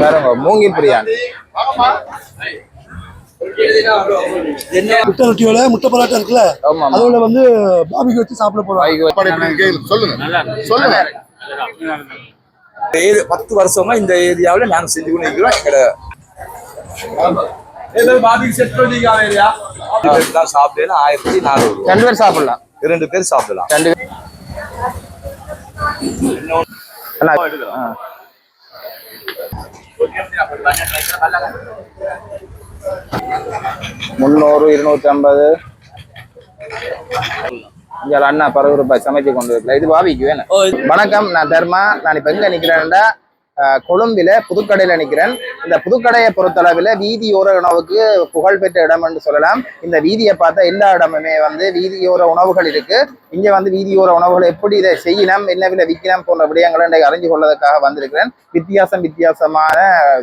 பாருங்க மூங்கில் பிரியாணி. முட்டை ரொட்டியோட முட்டை பரோட்டா இருக்குல்ல, அதோட வந்து பாபிக்கு வச்சு சாப்பிட போறோம். சொல்லுங்க. 10 வருஷமா இந்த ஏரியாவில் நாங்கள் செஞ்சு கொண்டு இருக்கிறோம். சாப்பிடலாம் 1400. 2 பேர் சாப்பிடலாம். 2 பேர் சாப்பிடலாம். 2 பேர். 300 250 இங்க அண்ணா 10 ரூபாய் சமைச்சு கொண்டு வரல. இது பாபிக்கு வேணும். வணக்கம், நான் தர்மா. நான் இப்ப எங்க நிக்கிறேன்டா, கொழும்பில புதுக்கடையில நிக்கிறேன். இந்த புதுக்கடையை பொறுத்தளவில் வீதியோர உணவுக்கு புகழ்பெற்ற இடம் என்று சொல்லலாம். இந்த வீதியை பார்த்தா எல்லா இடமுமே வந்து வீதியோர உணவுகள் இருக்கு. இங்க வந்து வீதியோர உணவுகளை எப்படி இதை செய்யணும், என்ன விலை விற்கணும் போன்ற விடயங்களை இன்றைக்கு அறிஞ்சு கொள்வதற்காக வந்திருக்கிறேன். வித்தியாசமான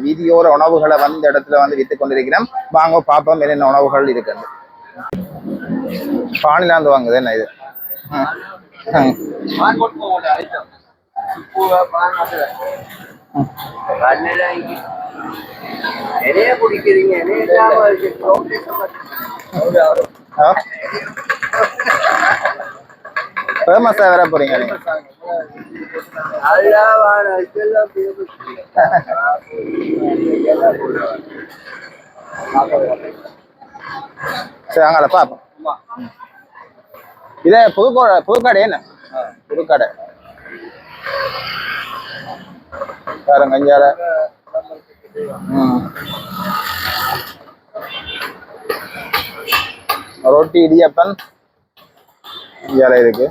வீதியோர உணவுகளை வந்து இந்த இடத்துல வந்து விற்று கொண்டிருக்கிறேன். வாங்க பாப்போம் என்னென்ன உணவுகள் இருக்கு. பானிலாந்து வாங்குது என்ன இது? ஃபேமஸா வர போறீங்க நீங்க? சரி, அங்கே பாப்போம். இதே புதுக்கடை என்ன? புதுக்கடை பாருங்க. அஞ்சால ரொட்டி இடியப்பன் இஞ்சால இருக்கு.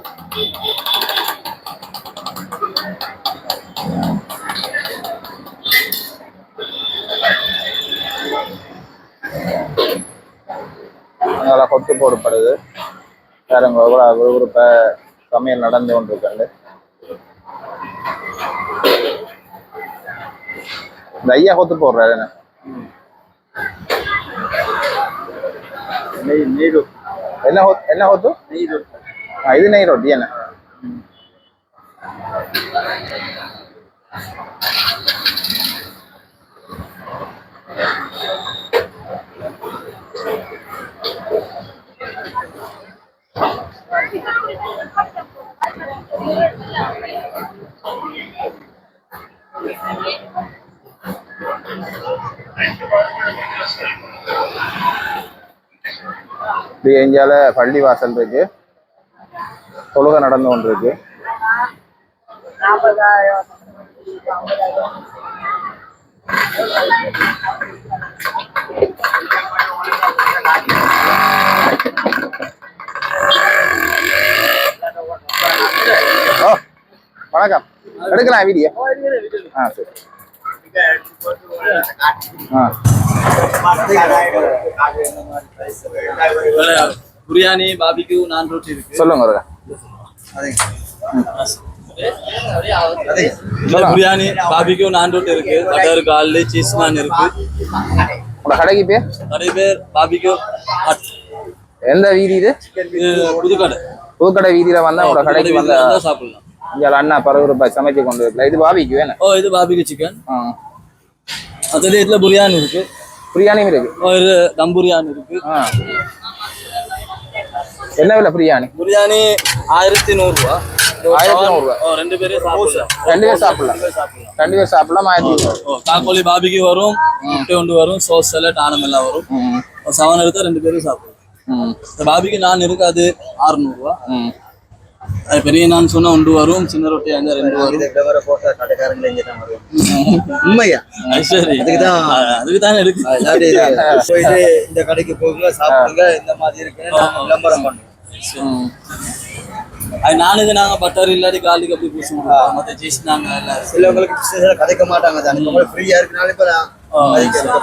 அங்கே கொத்து போடப்படுது. பாருங்க எவ்வளவு விறுவிறுப்ப சமையல் நடந்து கொண்டிருக்காங்க. இந்த ஐயா கொத்து போடுறாரு என்ன? என்ன கொத்து? இது நெய் ரொட்டி என்ன? எஞ்சால பள்ளி வாசல் இருக்கு, தொழுகை நடந்து கொண்டு இருக்கு. வணக்கம், எடுக்கலாம் வீடியோ? சரி. பிரியாணி, பாபிக்யூ, நான் ரொட்டி இருக்கு. சொல்லுங்க. பிரியாணி, பாபிக்யூ, நான் ரொட்டி இருக்கு. பட்டர் கார்லி சீஸ் நான் இருக்கு. உங்க கடைக்கு பேர்? கடை பேர் பாபிக்யூ ஹட். எந்த வீதி இது? புதுக்கடை. புதுக்கடை வீதியில வந்தா உங்க கடைக்கு வந்தா சாப்பிடலாம். இங்க அண்ணா 10 ரூபாய் சமைச்சு கொண்டு வரல. இது பாபிக்கு வேணும். இது பாபிக்யூ சிக்கன். அதுல இதுல பிரியாணி இருக்கு. பிரியாணியும் இருக்கு. ஒரு தம் பிரியாணி இருக்கு. என்ன விலை பிரியாணி? பிரியாணி 1100 ரூபா. 1100 ரூபா. 2 பேரே சாப்பிடலாம். 2 பேர் சாப்பிடலாம். 2 பேர் சாப்பிடலாம். 1100. காக்கோலி பாபிக்கு வரும், முட்டை ஒன்று வரும், சோஸ் சலாட் ஆனம் எல்லாம் வரும். 7 எடுத்தா 2 பேரும் சாப்பிடலாம். பாபிக்கு நான் இருக்கு, அது 600 ரூபா. அது பெரிய நான் சொன்னா 1 வரும், சின்ன ரொட்டி 2 வரும். உண்மையா? சரி, அதுக்கு தானே இருக்கு. இந்த கடைக்கு போகுங்க, சாப்பிடுங்க, இந்த மாதிரி இருக்கு விளம்பரம் பண்ணுங்க. அது நானுக்கு நாங்க பட்டர் இல்லாட்டி காலிக்கு அப்படி பூசுவோம். மற்ற சீஸ் நாங்க சிலவங்களுக்கு பிசினஸ் கதைக்க மாட்டாங்க. உங்களுக்கு ஃப்ரீயா இருக்குனால இப்ப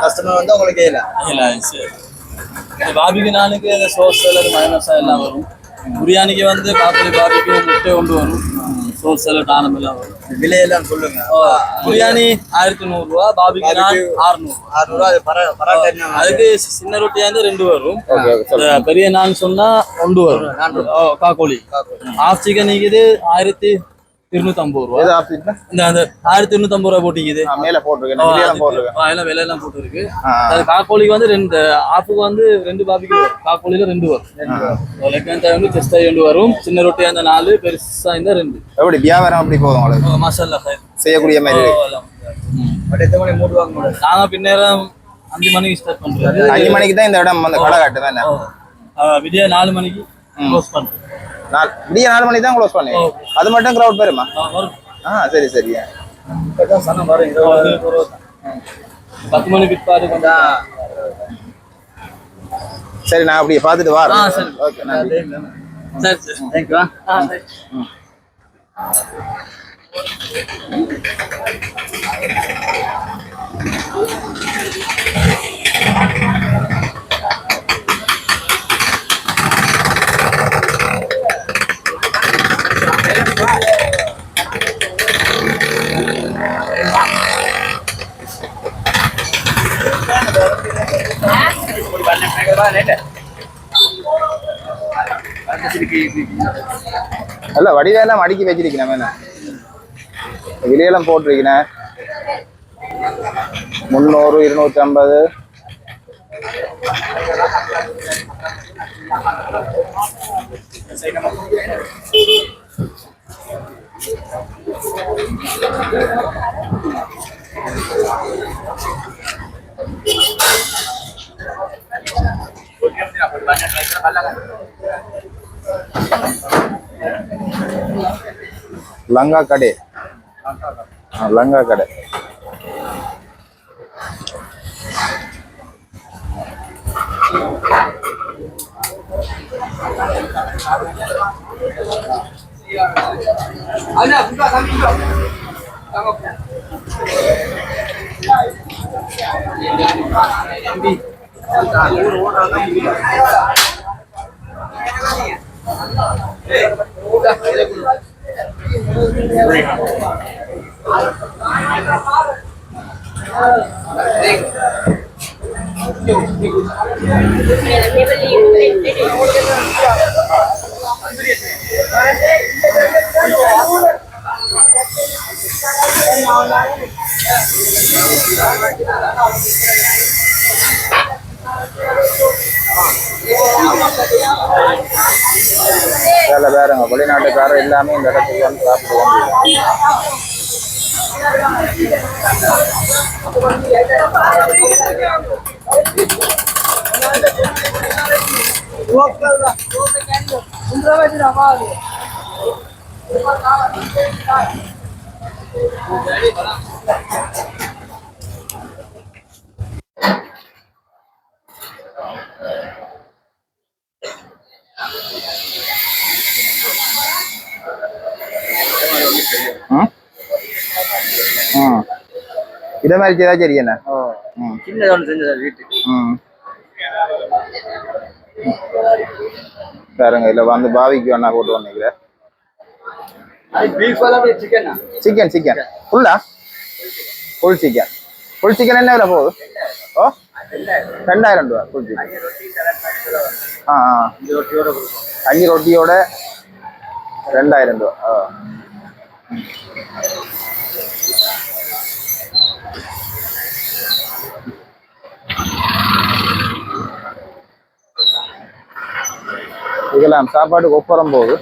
கஸ்டமர் வந்து உங்களுக்கு இல்ல. சரி, பாபிக்கு நானுக்கு இந்த சோஸ் சலாட் மயோனஸ் எல்லாம் வரும். பிரியாணிக்கு வந்து காக்கோலி பாபிக்கு முட்டை ஒன்று வரும், சோஸ் சலாட் ஆனம் எல்லாம் வரும். விலையெல்லாம் சொல்லுங்க. பிரியாணி 1100 ரூபா, பாபிக்கு 600 அதுக்கு சின்ன ரொட்டியா இருந்து 2 வரும். பெரிய நான் சொன்னா 1 வரும். காக்கோலி ஹாஃப் சிக்கன் இருக்குது 250 ரூபா. எது ஆப்ஷன்? இந்த அந்த 1250 ரூபா போட்டிக்குது. மேல போட்டிருக்கேன், வெளியெல்லாம் போட்டிருக்கேன். எல்லாம் விலையெல்லாம் போட்டுருக்கு. அது காக்கோழிக்கு வந்து ரெண்டு ஆப்புக்கு வந்து 2 பாபிக்கு காக்கோழில 2 வரும். லெக்கன் வந்து செஸ்ட் ரெண்டு வரும், சின்ன ரொட்டியா இந்த 4, பெருசா இந்த 2. எப்படி வியாபாரம் அப்படி போதும் உங்களுக்கு? மாஷல்லா செய்யக்கூடிய மாதிரி நாங்க பின்னேரம் 5 மணிக்கு ஸ்டார்ட் பண்றோம். 5 மணிக்கு தான் இந்த இடம் வந்து கடை காட்டு தானே? விடிய 4 மணிக்கு க்ளோஸ் பண்றோம். விடிய 4 மணிக்கு தான் க்ளோஸ் பண்ணுங்க. அது மட்டும் கிரவுட் பெருமா? சரி சரி. 10 மணிக்கு பிற்பாடு கொஞ்சம். சரி, நான் அப்படியே பார்த்துட்டு வரேன். சரி, ஓகே, நன்றி. சரி சரி, தேங்க்யூ. அல்ல வடிவெல்லாம் அடுக்கி வச்சிருக்கேன், விலையெல்லாம் போட்டிருக்கேன். 300, 250. லங்கா கடை, லங்கா கடை. வேலை வேறுங்க, வெளிநாட்டுக்காரர் எல்லாமே இந்த இடத்துக்கு வந்து சாப்பிடுவாங்க. இதே மாதிரி செய்தா சரி என்ன? சின்னது ஒன்று செஞ்சது வீட்டுக்கு. பாருங்க, இதுல வந்து பாவிக்கு வேணா போட்டு வந்துக்கிறேன். சிக்கன் சிக்கன் ஃபுல்லா? Full chicken. ஃபுல் சிக்கன் என்ன விலை போகுது? ஓ, 2000 ரூபா ஃபுல் சிக்கன். 5 ரொட்டியோட 2000 ரூபா. இதெல்லாம் சாப்பாட்டுக்கு ஒப்புறம் போகுது.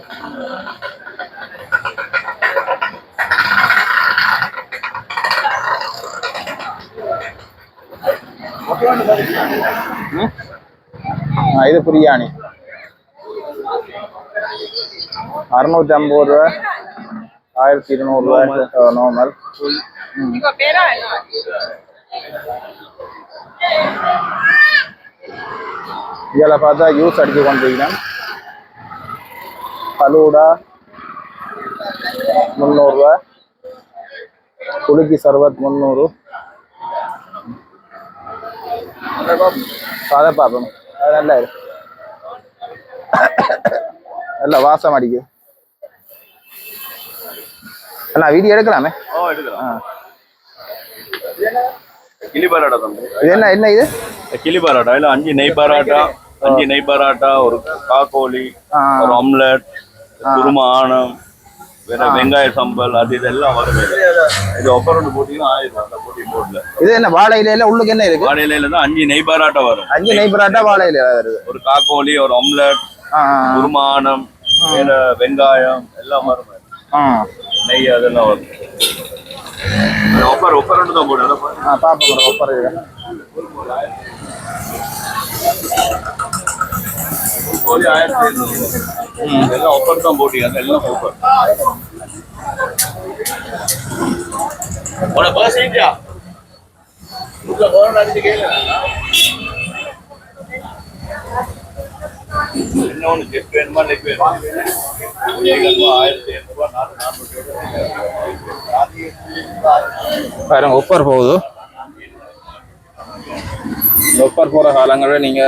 இது பிரியாணி 650 ரூபா, 1200 ரூபா நார்மல். இதில் பார்த்தா ஜூஸ் அடிச்சு கொண்டிருக்கிறேன். ஃபலூடா 300 ரூபா, குலுக்கி சர்பத் 300. அதை பார்க்கணும், அது நல்லா இருக்கு, நல்லா வாசம் அடிக்கு. நான் வீடியோ எடுக்கலாமே? கிளி பரோட்டா தம்பி. இது என்ன என்ன இது? கிளி பரோட்டா இல்ல 5 நெய் பரோட்டா, 5 நெய் பரோட்டா, ஒரு காக்கோலி, ஒரு ஆம்லெட், குருமா ஆனம், வேற வெங்காய சம்பல் அது இதெல்லாம் வரும். இது ஒப்பர் ஒன்று போட்டீங்கன்னா 1000 அந்த போட்டி போடல. இது என்ன வாழை இலையில உள்ளுக்கு என்ன இருக்கு? வாழை இலையில தான் 5 நெய் பராட்டா வரும். 5 நெய் பராட்டா வாழை இலையில வருது. ஒரு காக்கோலி, ஒரு ஆம்லெட், குருமானம், வேற வெங்காயம் எல்லாம் வரும். நெய் அதெல்லாம் வரும். ஒப்பர் ஒன்று தான் போடு. பாப்போம் ஒப்பர் கோழி 1700 எல்லாம் ஒப்பர் தான் போட்டீங்க. எல்லாம் ஒப்பர். உன பஸ் ஏறியா? உள்ள போறோம் அடிச்சு கேளு. என்ன ஒன்று செக் வேணுமா லெக் வேணுமா? 1700 பாருங்க ஒப்பர் போகுது. ஒப்பர் போற காலங்களில் நீங்க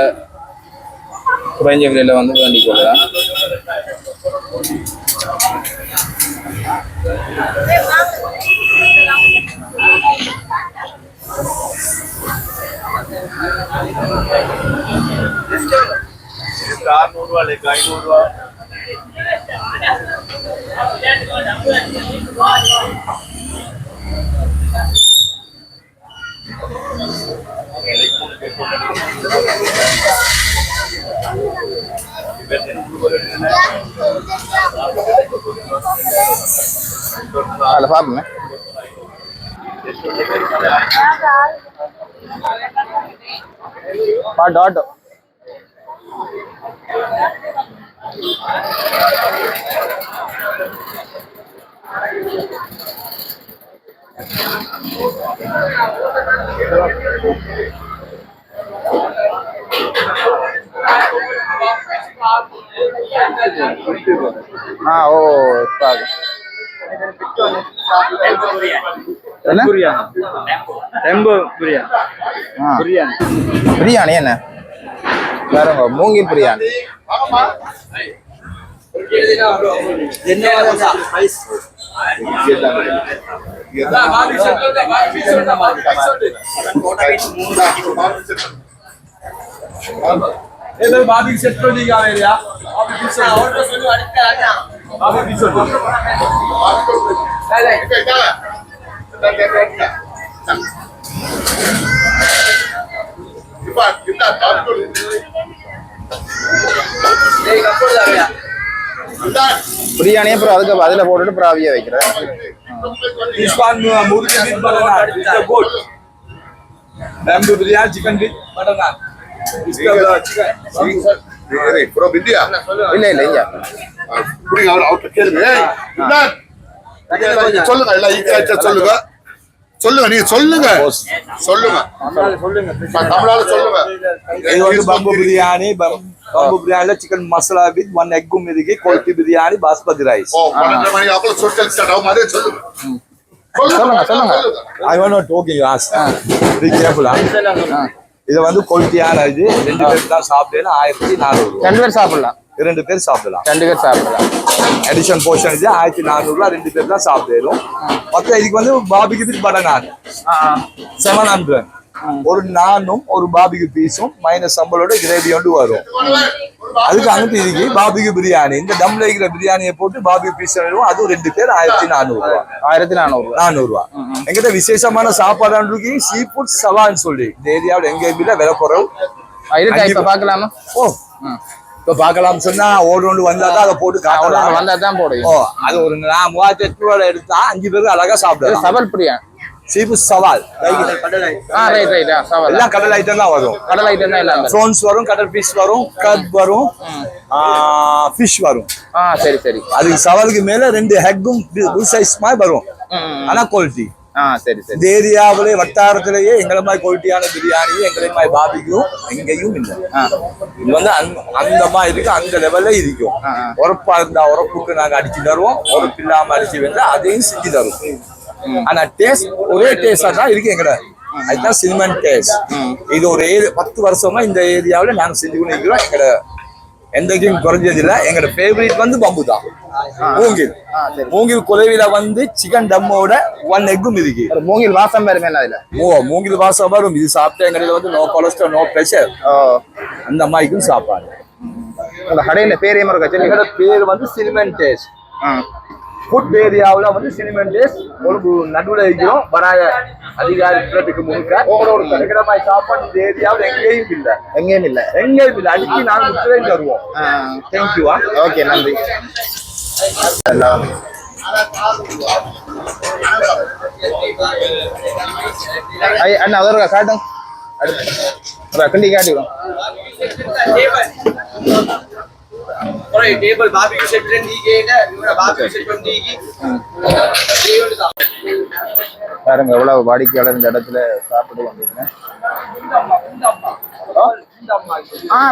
குறைஞ்ச விலையில வந்து வேண்டிக் கொள்ளலாம். ₹600 லெக் 500. அதில் பார்ப்போமே. பாட்டு ஆட்டோ ஓ பாரு என்ன பிரியாணி என்ன வேறங்க மூங்கில் பிரியாணி. பாபி செட் பண்ணிக்கா வேறியா பாபி பீஸ் ஆர்டர் சொல்லி அடிச்சாங்க பாபி பீஸ் சொல்லு டேய் இப்ப கிட்ட பாபி டேய் கப்போடா பிரியாணி அப்புறம் அதுக்கு அதில் போட்டுட்டு பிராவியை வைக்கிறேன். இஸ்பான் முர்கி வித் பட்டர் நான் is the good bamboo biryani chicken with butter நான் இல்ல இல்ல இங்க சொல்லுங்க எல்லாம் ஈக்குவலா சொல்லுங்க சொல்லுங்க நீங்க சொல்லுங்க சொல்லுங்க தமிழால சொல்லுங்க. இது வந்து பம்பு பிரியாணி பம்பு பிரியாணில சிக்கன் மசாலா வித் 1 எக்கும் இருக்கு. கோல்டி பிரியாணி பாஸ்மதி ரைஸ். ஓ 12 மணி அப்பல சொட்டல் ஸ்டார்ட் ஆகும் அதே சொல்லுங்க சொல்லுங்க. I want to talk you as be careful. இது வந்து குவாலிட்டியான இது 2 பேர் தான் சாப்பிடலாம். 1400 2 பேர் சாப்பிடலாம். 2 பேர் சாப்பிடலாம். 2 பேர் சாப்பிடலாம். அடிஷன் போர்ஷன் இது 1400 2 பேர் தான் சாப்பிடலாம். மொத்தம் இதுக்கு வந்து பாபிக்கு வித் பட்டர் நான் 700. ஒரு நானும் ஒரு பாபிக்கு பீஸும் மைனஸ் சம்பளோட கிரேவி ஒன்று வரும். அதுக்கு அங்கிட்டு இதுக்கு பாபிக்கு பிரியாணி இந்த தம்ல இருக்கிற பிரியாணியை போட்டு பாபிக்கு பீஸ் அதுவும் 2 பேர் 1400 400. எங்கிட்ட விசேஷமான சாப்பாடு சீ ஃபுட் சவான்னு சொல்லி இந்த ஏரியாவில் எங்க வீட்டுல விலை குறவு இப்ப பாக்கலாமா? ஓ இப்ப பாக்கலாம் சொன்னா ஓடு வந்தாதான் அதை போட்டு காட்டலாம். வந்தா தான் போடுவோம். ஓ அது ஒரு 3800 எடுத்தா 5 பேருக்கு அழகா சாப்பிடுறோம். சவால் பிரியாணி சீஃபுட் சவால் எல்லாம் கடல் ஐட்டம் தான் வரும். கடல் ஐட்டம் தான் எல்லாம் ப்ரான்ஸ் வரும், கடல் பீஸ் வரும், கப் வரும், ஃபிஷ் வரும். சரி சரி. அதுக்கு சவாலுக்கு மேல 2 ஹெக்கும் சைஸ் மாதிரி வரும். ஆனா குவாலிட்டி சரி சரி. இந்த ஏரியாவிலே வட்டாரத்திலேயே எங்களை மாதிரி குவாலிட்டியான பிரியாணி எங்களை மாதிரி பாபிக்கும் எங்கேயும் இல்லை. இது வந்து அந்த மாதிரி இருக்கு. அந்த லெவல்ல இருக்கும். உரப்பா இருந்தா உரப்புக்கு நாங்க அடிச்சு தருவோம். உரப்பு இல்லாம அடிச்சு வந்தா அதையும் செஞ்சு தருவோம். ஆனா டேஸ்ட் ஒரே டேஸ்டா தான் இருக்கு எங்கட. அதுதான் சினிமன் டேஸ்ட். இது ஒரு 10 வருஷமா இந்த ஏரியாவில நாங்க செஞ்சு கொண்டு இருக்கிறோம். எங்கட எந்தக்கும் குறைஞ்சது இல்ல. எங்கட ஃபேவரட் வந்து பம்பு தான். மூங்கில் குலவில வந்து சிக்கன் டம்மோட 1 எக்கும் இருக்கு. மூங்கில் வாசம் வருமே அதுல. மூங்கில் வாசம் வரும். இது சாப்பிட்டா எங்களுக்கு வந்து நோ கொலஸ்ட்ரால் நோ பிரஷர் அந்த மாதிரிக்கும் சாப்பாடு. கடையில பேரே மாதிரி எங்கட பேர் வந்து சினிமன் டேஸ்ட். ஃபுட் ஏரியாவுல வந்து சினிமெண்டேஸ் கொழும்பு நடுவில் இருக்கிறோம் வராத அதிகாரிகளுக்கு முழுக்க இருக்கிற மாதிரி சாப்பாடு இந்த ஏரியாவில் எங்கேயும் இல்லை எங்கேயும் இல்லை அடிச்சு நாங்கள் முற்றிலும் தருவோம். தேங்க்யூவா. ஓகே, நன்றி. அண்ணா அதோட காட்டும் கிண்டி காட்டிடும். பாருங்க எவ்வளவு வாடிக்கையாளர் இந்த இடத்துல சாப்பிட்டு வந்திருக்கேன்.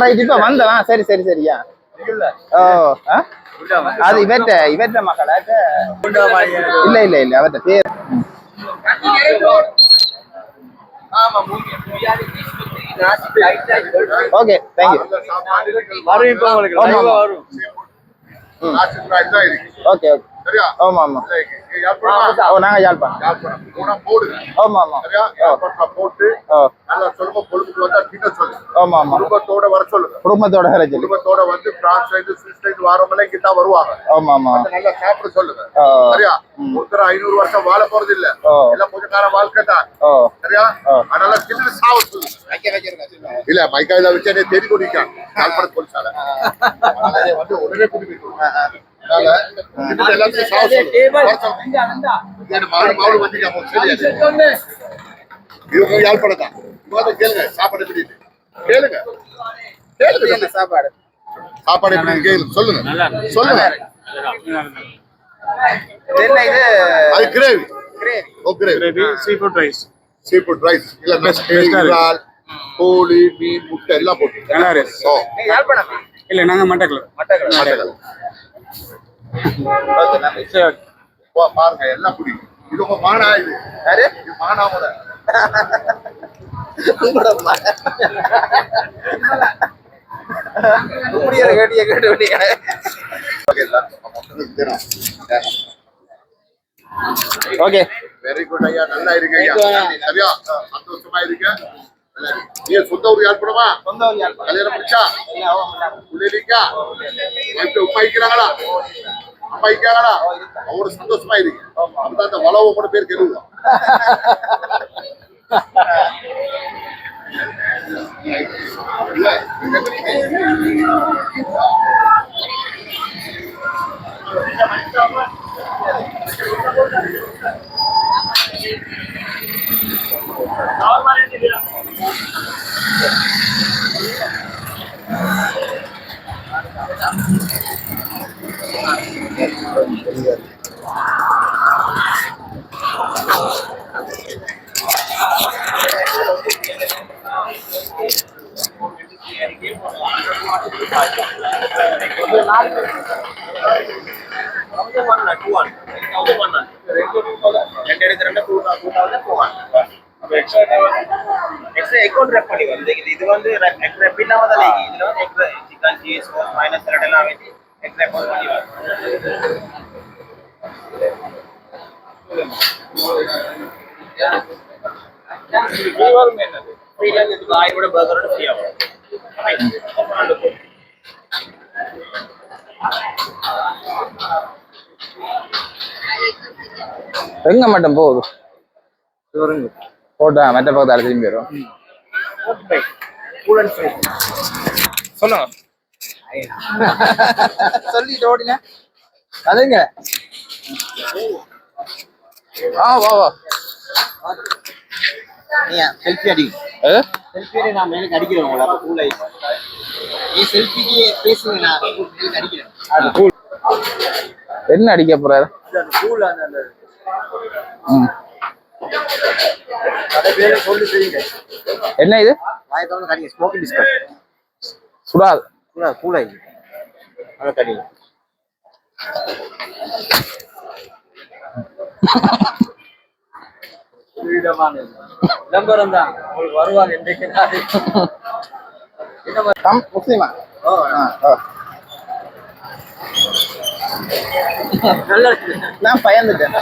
ரைட், இப்ப வந்தவன். சரி சரி சரியா. ஓ, அது இவற்ற மக்களாட்ட இல்ல இல்ல இல்ல அவற்ற பேர். Okay, thank you. Okay okay. ஆமா ஆமா. ஓ, நாங்க யாழ்ப்பாணம். ஆமா ஆமா. ஆமா ஆமா. குடும்பத்தோட வர சொல்லுங்க. குடும்பத்தோட வர சொல்லு. குடும்பத்தோட வந்து பிரான்ஸ்ல இருந்து சுவிஸ்ல இருந்து வாரவங்க இங்க தான் வருவாங்க. ஆமா ஆமா. நல்லா சாப்பிட சொல்லுங்க. சரியா? ஒருத்தர் 500 வருஷம் வாழ போறது இல்ல. எல்லாம் கொஞ்ச காலம் வாழ்க்கை தான். சரியா? அதனால கிட்ட சாவ சொல்லுங்க. இல்ல மைக்காயில வச்சு என்ன தேடி கொண்டிருக்காங்க. கால்பட போலீசால. அதனால வந்து உடனே கூட்டி போயிடுவாங்க. எல்லாத்தையும் சாவ சொல்லுங்க. மாவு வந்திருக்காங்க. சரியா? இவங்க யாழ்ப்பாணம் தான். கேளுங்க சாப்பாடு எப்படி கேளுங்க. கேளுங்க சாப்பாடு சாப்பாடு எப்படி கேளுங்க. சொல்லுங்க சொல்லுங்க. என்ன இது? அது கிரேவி. ஓ கிரேவி. சீஃபுட் ரைஸ் இல்ல இறால், கோழி, மீன், முட்டை எல்லாம் போட்டு. யாழ்ப்பாணம் இல்ல, நாங்க மட்டக்களப்பு. பாருங்க எல்லாம் பிடிக்கும். இது உங்க மானா? இது யாரு? இது மானாவோட ஓகே, வெரி குட் ஐயா. நல்லா இருக்கு ஐயா. சரியா? சந்தோஷமா இருக்கு. நீங்க சொந்த ஊர் யாழ்ப்பாணமா? சொந்த ஊர் யாழ்ப்பாணம். கல்யாணம் முடிச்சா? உள்ளிருக்கா? உப்பா இருக்கிறாங்களா? அப்பா இருக்காங்களா? அவரு சந்தோஷமா இருக்கு. அப்பதான் அந்த வளவு கூட பேர் கேளுவோம். எக்ஸ்ட்ரா அக்கவுண்ட் ரெப் பண்ணி வந்து இது வந்து ரெப் இல்லாம தான் இருக்கு. இதுல வந்து extra chicken cheese minus red எல்லாம் வெச்சி எக்ஸ்ட்ரா அக்கவுண்ட் பண்ணி வந்து ஃப்ரீ என்னது ஃப்ரீல இது ஆயிரோட பர்கரோட ஃப்ரீ ஆகும். எங்க மட்டும் போகுது போட்டா மற்ற பக்கத்தால திரும்பி வரும். சொல்லுங்க. சொல்லிட்டு ஓடின அதுங்க. வா வா. நீங்க செல்ஃபி அடிங்க. செல்ஃபி அடி. நான் மேலுக்கு அடிக்கிறேன் உங்களை. அப்ப கூல் ஆயிடுச்சு. நீ செல்ஃபிக்கு பேசுங்க. நான் மேலுக்கு அடிக்கிறேன். என்ன அடிக்க போறாரு? கூல் அந்த என்ன இது? Smoking biscuit. சுடாது. கூலாய் அதை கடிங்க. விளம்பரம் தான் உங்களுக்கு வருவாங்க. முஸ்லிமா? நல்லா இருக்கு. நான் பயந்துட்டேன்.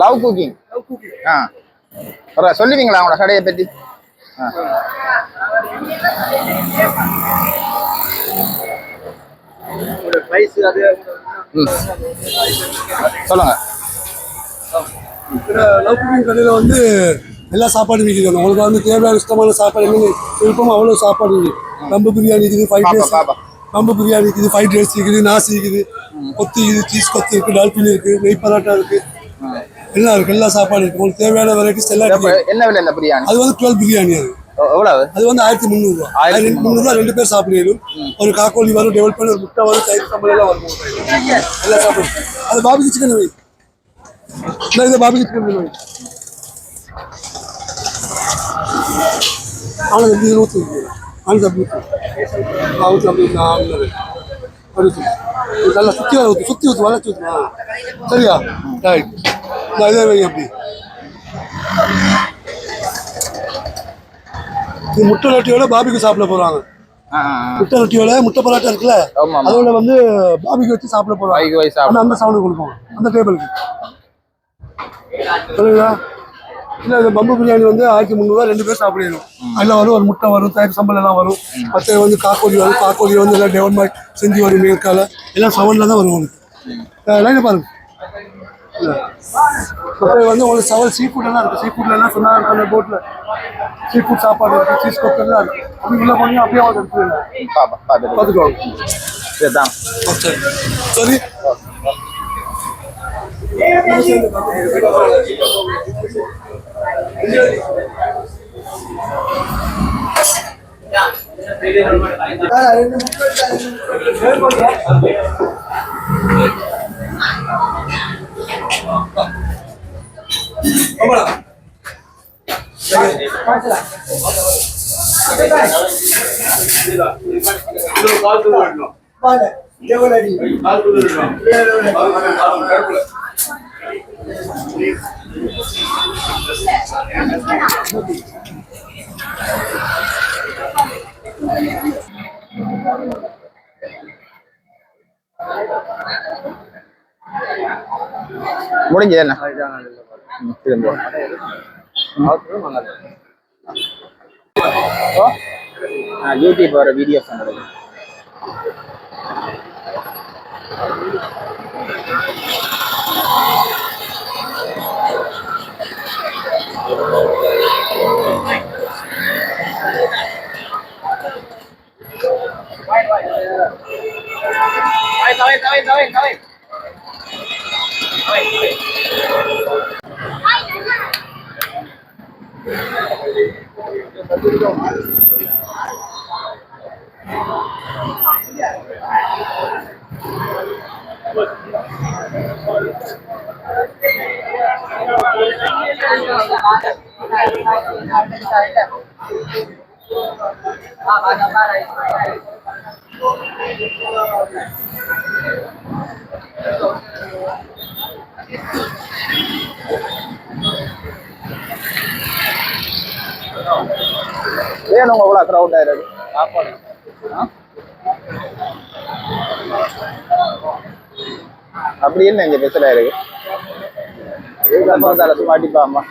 Love cooking. சொல்லுவீங்களா உங்களோட கடையை பற்றி? சொல்லுங்க. லவ் குக்கிங் கடையில் வந்து எல்லா சாப்பாடும் விற்கிது. உங்களுக்கு வந்து தேவையான இஷ்டமான சாப்பாடு என்னென்ன விருப்பமோ அவ்வளோ சாப்பாடு இருக்குது. கம்பு பிரியாணி இருக்குது, கம்பு பிரியாணி இருக்குது, ஃப்ரைட் ரைஸ் இருக்குது, நாசி இருக்குது, கொத்து இருக்குது, சீஸ் கொத்து இருக்குது, டால்பின் இருக்குது, நெய் பரோட்டா இருக்குது, எல்லாம் இருக்குது. எல்லா சாப்பாடு இருக்குது. உங்களுக்கு தேவையான வெரைட்டிஸ் எல்லாம் இருக்குது. என்ன விலை இந்த பிரியாணி? அது வந்து 12 பிரியாணி. அது வந்து 1300 ரூபா. 1300 2 பேர் சாப்பிடணும். ஒரு காக்கோலி வரும், டெவலப் பண்ணி ஒரு முட்டை வரும், தயிர் சம்பளம் எல்லாம் வரும். எல்லாம் சாப்பிடும். அது பாபிக்கு சிக்கன் வை. இது பாபிக்கு சிக்கன் வை. ஆனால் எப்படி ஊற்று நல்லா சுற்றி ஊற்று, சுற்றி ஊற்று, வளர்ச்சி ஊற்றுமா? சரியா? ரைட். இதே வை. அப்படி முட்டை ரொட்டியோட பாபிக்கு சாப்பிட போறாங்க. முட்டை ரொட்டியோட முட்டை பரோட்டா இருக்குல்ல, அதோட வந்து பாபிக்கு வச்சு சாப்பிட போறாங்க. அந்த சவுண்ட் கொடுப்போம் அந்த டேபிளுக்கு. சரிங்களா? இல்லை இந்த பம்பு பிரியாணி வந்து 1300 2 பேர் சாப்பிடணும். அதில் வரும் ஒரு முட்டை வரும், தயிர் சம்பளம் எல்லாம் வரும். மற்ற வந்து காக்கோலி வரும். காக்கோலி வந்து எல்லாம் டெவலப்மெண்ட் செஞ்சு வரும். மேற்கால எல்லாம் சவனில் தான் வரும். உங்களுக்கு லைனை பாருங்க. வந்து உங்களுக்கு சவல் சீ ஃபுட் எல்லாம் இருக்குது. சீ ஃபுட்ல எல்லாம் சொன்னாங்க அந்த போட்டில் சீ ஃபுட் சாப்பாடு இருக்குது, சீஸ் கொத்து எல்லாம் இருக்குது. அதுக்குள்ளே பண்ணி அப்படியே அவங்க எடுத்துக்கலாம். பார்த்துக்கோங்க. சரி. முடிஞ்சது என்ன? யூடியூப் வர வீடியோஸ் பண்ணுறது. ஏன் உங்க இவ்வளோ க்ரௌட் ஆயிருக்கு? அப்படி என்ன இங்க பெசல் ஆயிருக்கு? சும்மா அடிப்பாம்மா.